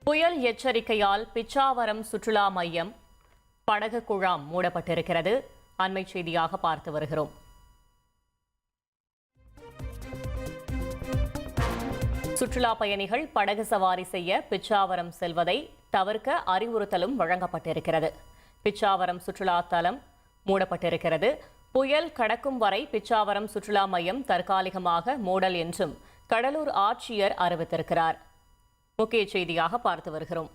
புயல் எச்சரிக்கையால் பிச்சாவரம் சுற்றுலா மையம் படகு குழாம் மூடப்பட்டிருக்கிறது. அண்மை செய்தியாக பார்த்து வருகிறோம். சுற்றுலா பயணிகள் படகு சவாரி செய்ய பிச்சாவரம் செல்வதை தவிர்க்க அறிவுறுத்தலும் வழங்கப்பட்டிருக்கிறது. பிச்சாவரம் சுற்றுலா தலம் மூடப்பட்டிருக்கிறது. புயல் கடக்கும் வரை பிச்சாவரம் சுற்றுலா மையம் தற்காலிகமாக மூடல் என்றும் கடலூர் ஆட்சியர் அறிவித்திருக்கிறார். முக்கிய செய்தியாக பார்த்து வருகிறோம்.